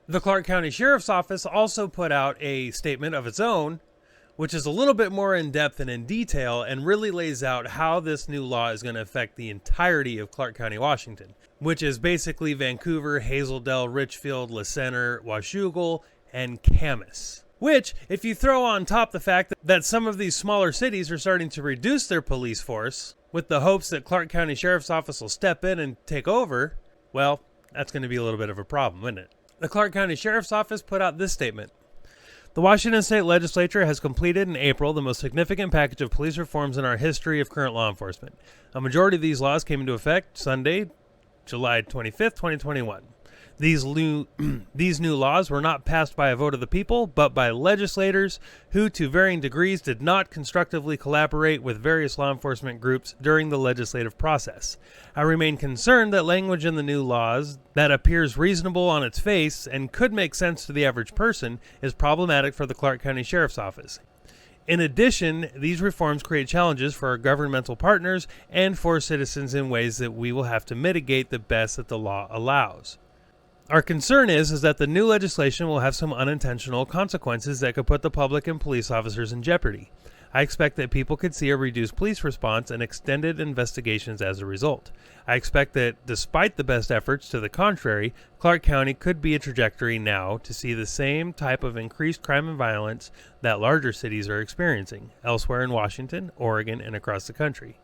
The Clark County Sheriff's Office also put out a statement of its own, which is a little bit more in depth and in detail and really lays out how this new law is going to affect the entirety of Clark County, Washington, which is basically Vancouver, Hazeldale, Richfield, La Center, Washougal, and Camas. Which, if you throw on top the fact that some of these smaller cities are starting to reduce their police force with the hopes that Clark County Sheriff's Office will step in and take over, well, that's going to be a little bit of a problem, isn't it? The Clark County Sheriff's Office put out this statement. The Washington State Legislature has completed in April the most significant package of police reforms in our history of current law enforcement. A majority of these laws came into effect Sunday, July 25th, 2021. These new laws were not passed by a vote of the people, but by legislators who, to varying degrees, did not constructively collaborate with various law enforcement groups during the legislative process. I remain concerned that language in the new laws that appears reasonable on its face and could make sense to the average person is problematic for the Clark County Sheriff's Office. In addition, these reforms create challenges for our governmental partners and for citizens in ways that we will have to mitigate the best that the law allows. Our concern is that the new legislation will have some unintentional consequences that could put the public and police officers in jeopardy. I expect that people could see a reduced police response and extended investigations as a result. I expect that, despite the best efforts to the contrary, Clark County could be a trajectory now to see the same type of increased crime and violence that larger cities are experiencing elsewhere in Washington, Oregon, and across the country.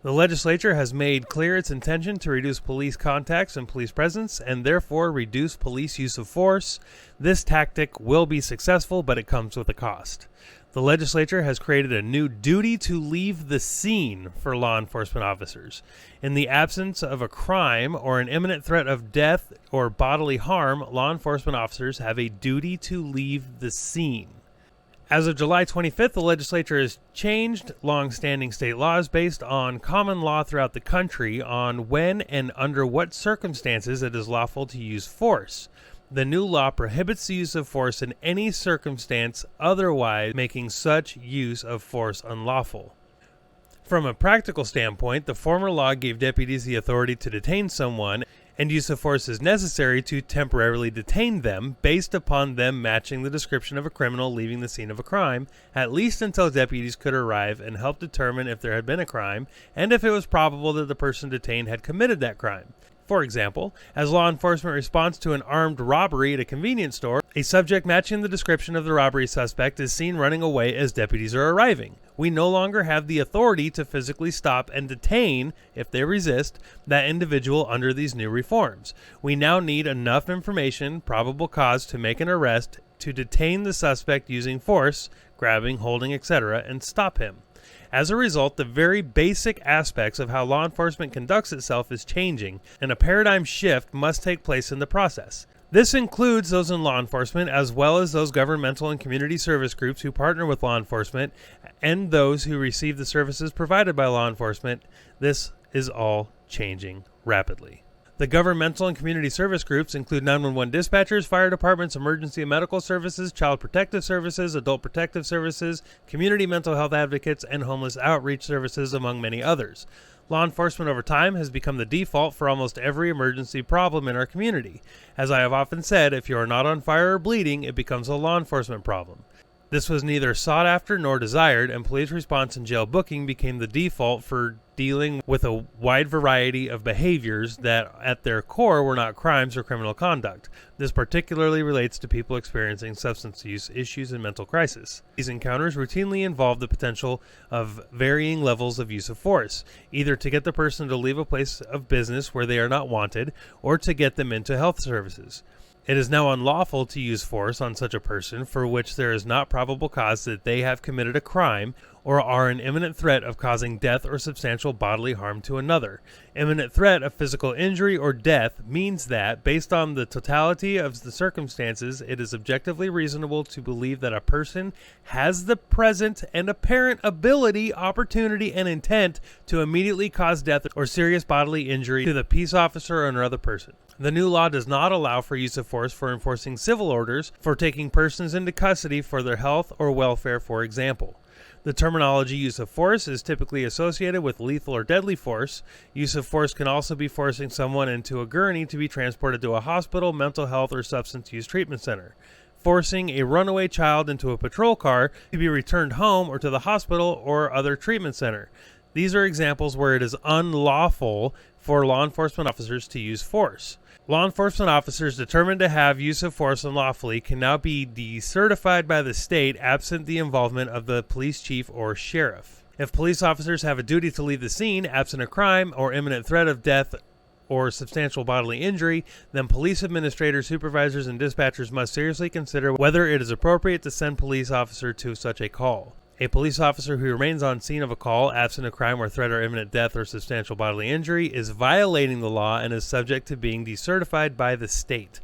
The legislature has made clear its intention to reduce police contacts and police presence and therefore reduce police use of force. This tactic will be successful, but it comes with a cost. The legislature has created a new duty to leave the scene for law enforcement officers. In the absence of a crime or an imminent threat of death or bodily harm, law enforcement officers have a duty to leave the scene. As of July 25th, the legislature has changed long-standing state laws based on common law throughout the country on when and under what circumstances it is lawful to use force. The new law prohibits the use of force in any circumstance otherwise making such use of force unlawful. From a practical standpoint, the former law gave deputies the authority to detain someone, and use of force is necessary to temporarily detain them based upon them matching the description of a criminal leaving the scene of a crime, at least until deputies could arrive and help determine if there had been a crime and if it was probable that the person detained had committed that crime. For example, as law enforcement responds to an armed robbery at a convenience store, a subject matching the description of the robbery suspect is seen running away as deputies are arriving. We no longer have the authority to physically stop and detain, if they resist, that individual under these new reforms. We now need enough information, probable cause to make an arrest, to detain the suspect using force, grabbing, holding, etc., and stop him. As a result, the very basic aspects of how law enforcement conducts itself is changing, and a paradigm shift must take place in the process. This includes those in law enforcement, as well as those governmental and community service groups who partner with law enforcement, and those who receive the services provided by law enforcement. This is all changing rapidly. The governmental and community service groups include 911 dispatchers, fire departments, emergency and medical services, child protective services, adult protective services, community mental health advocates, and homeless outreach services, among many others. Law enforcement over time has become the default for almost every emergency problem in our community. As I have often said, if you are not on fire or bleeding, it becomes a law enforcement problem. This was neither sought after nor desired, and police response and jail booking became the default for dealing with a wide variety of behaviors that at their core were not crimes or criminal conduct. This particularly relates to people experiencing substance use issues and mental crisis. These encounters routinely involve the potential of varying levels of use of force, either to get the person to leave a place of business where they are not wanted, or to get them into health services. It is now unlawful to use force on such a person for which there is not probable cause that they have committed a crime or are an imminent threat of causing death or substantial bodily harm to another. Imminent threat of physical injury or death means that, based on the totality of the circumstances, it is objectively reasonable to believe that a person has the present and apparent ability, opportunity, and intent to immediately cause death or serious bodily injury to the peace officer or another person. The new law does not allow for use of force for enforcing civil orders, for taking persons into custody for their health or welfare, for example. The terminology use of force is typically associated with lethal or deadly force. Use of force can also be forcing someone into a gurney to be transported to a hospital, mental health, or substance use treatment center. Forcing a runaway child into a patrol car to be returned home or to the hospital or other treatment center. These are examples where it is unlawful for law enforcement officers to use force. Law enforcement officers determined to have use of force unlawfully can now be decertified by the state absent the involvement of the police chief or sheriff. If police officers have a duty to leave the scene absent a crime or imminent threat of death or substantial bodily injury, then police administrators, supervisors, and dispatchers must seriously consider whether it is appropriate to send police officer to such a call. A police officer who remains on scene of a call, absent a crime or threat or imminent death or substantial bodily injury, is violating the law and is subject to being decertified by the state.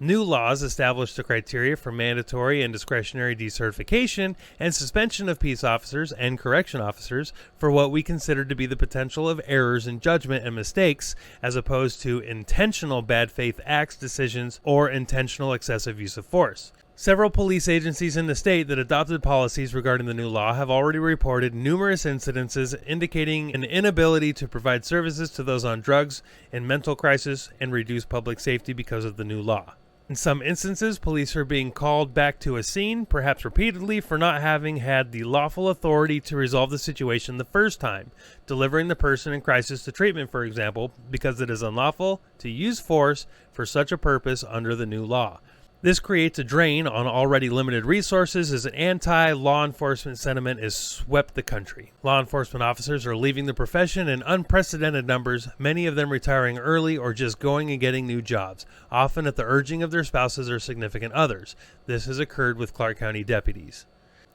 New laws establish the criteria for mandatory and discretionary decertification and suspension of peace officers and correction officers for what we consider to be the potential of errors in judgment and mistakes, as opposed to intentional bad faith acts, decisions, or intentional excessive use of force. Several police agencies in the state that adopted policies regarding the new law have already reported numerous incidences indicating an inability to provide services to those on drugs, in mental crisis, and reduce public safety because of the new law. In some instances, police are being called back to a scene, perhaps repeatedly, for not having had the lawful authority to resolve the situation the first time, delivering the person in crisis to treatment, for example, because it is unlawful to use force for such a purpose under the new law. This creates a drain on already limited resources as an anti-law enforcement sentiment is swept the country. Law enforcement officers are leaving the profession in unprecedented numbers, many of them retiring early or just going and getting new jobs, often at the urging of their spouses or significant others. This has occurred with Clark County deputies.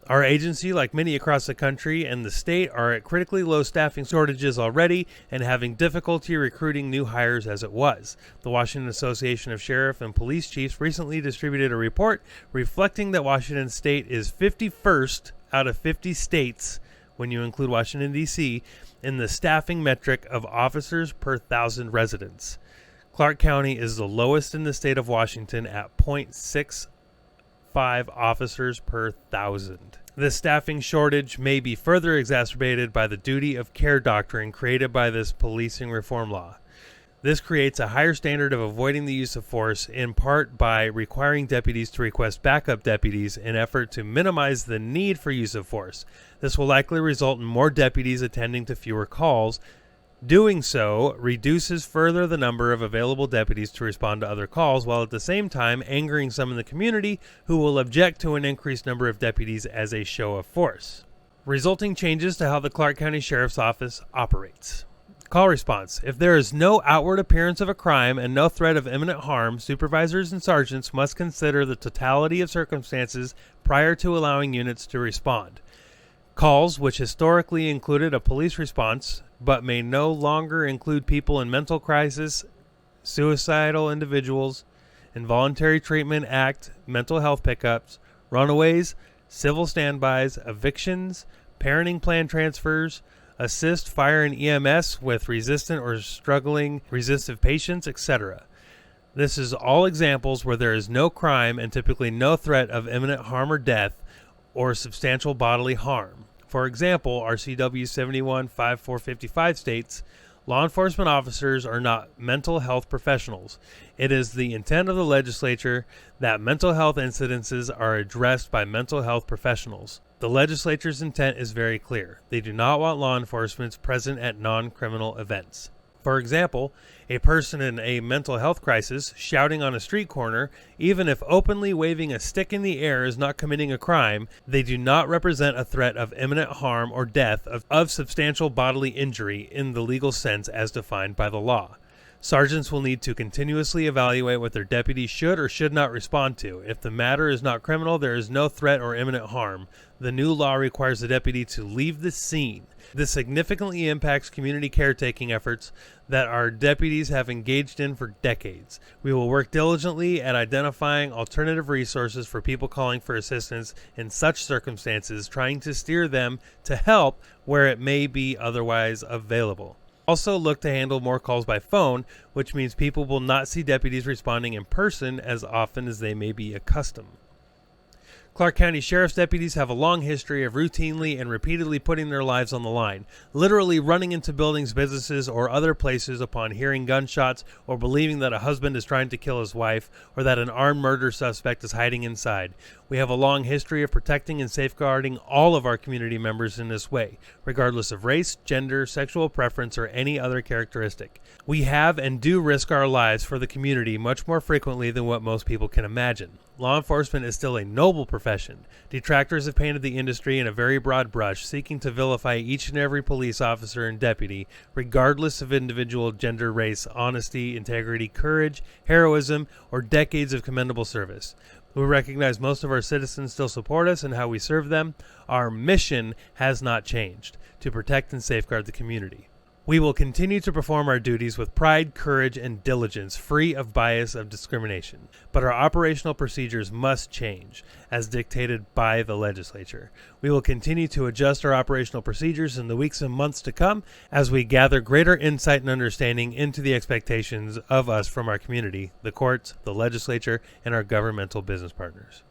Our agency, like many across the country and the state, are at critically low staffing shortages already and having difficulty recruiting new hires as it was. The Washington Association of Sheriff and Police Chiefs recently distributed a report reflecting that Washington State is 51st out of 50 states, when you include Washington, D.C., in the staffing metric of officers per 1,000 residents. Clark County is the lowest in the state of Washington at 0.65 officers per 1,000. This staffing shortage may be further exacerbated by the duty of care doctrine created by this policing reform law. This creates a higher standard of avoiding the use of force, in part by requiring deputies to request backup deputies in effort to minimize the need for use of force. This will likely result in more deputies attending to fewer calls. Doing so reduces further the number of available deputies to respond to other calls, while at the same time angering some in the community who will object to an increased number of deputies as a show of force. Resulting changes to how the Clark County Sheriff's Office operates. Call response. If there is no outward appearance of a crime and no threat of imminent harm, supervisors and sergeants must consider the totality of circumstances prior to allowing units to respond. Calls, which historically included a police response, but may no longer include people in mental crisis, suicidal individuals, involuntary treatment act, mental health pickups, runaways, civil standbys, evictions, parenting plan transfers, assist fire and EMS with resistant or struggling resistive patients, etc. This is all examples where there is no crime and typically no threat of imminent harm or death or substantial bodily harm. For example, RCW 71-5455 states, law enforcement officers are not mental health professionals. It is the intent of the legislature that mental health incidences are addressed by mental health professionals. The legislature's intent is very clear. They do not want law enforcement present at non-criminal events. For example, a person in a mental health crisis shouting on a street corner, even if openly waving a stick in the air is not committing a crime, they do not represent a threat of imminent harm or death of substantial bodily injury in the legal sense as defined by the law. Sergeants will need to continuously evaluate what their deputies should or should not respond to. If the matter is not criminal, there is no threat or imminent harm. The new law requires the deputy to leave the scene. This significantly impacts community caretaking efforts that our deputies have engaged in for decades. We will work diligently at identifying alternative resources for people calling for assistance in such circumstances, trying to steer them to help where it may be otherwise available. Also look to handle more calls by phone, which means people will not see deputies responding in person as often as they may be accustomed. Clark County Sheriff's deputies have a long history of routinely and repeatedly putting their lives on the line, literally running into buildings, businesses, or other places upon hearing gunshots or believing that a husband is trying to kill his wife or that an armed murder suspect is hiding inside. We have a long history of protecting and safeguarding all of our community members in this way, regardless of race, gender, sexual preference, or any other characteristic. We have and do risk our lives for the community much more frequently than what most people can imagine. Law enforcement is still a noble profession. Detractors have painted the industry in a very broad brush, seeking to vilify each and every police officer and deputy, regardless of individual gender, race, honesty, integrity, courage, heroism, or decades of commendable service. We recognize most of our citizens still support us and how we serve them. Our mission has not changed: to protect and safeguard the community. We will continue to perform our duties with pride, courage, and diligence, free of bias of discrimination. But our operational procedures must change, as dictated by the legislature. We will continue to adjust our operational procedures in the weeks and months to come as we gather greater insight and understanding into the expectations of us from our community, the courts, the legislature, and our governmental business partners.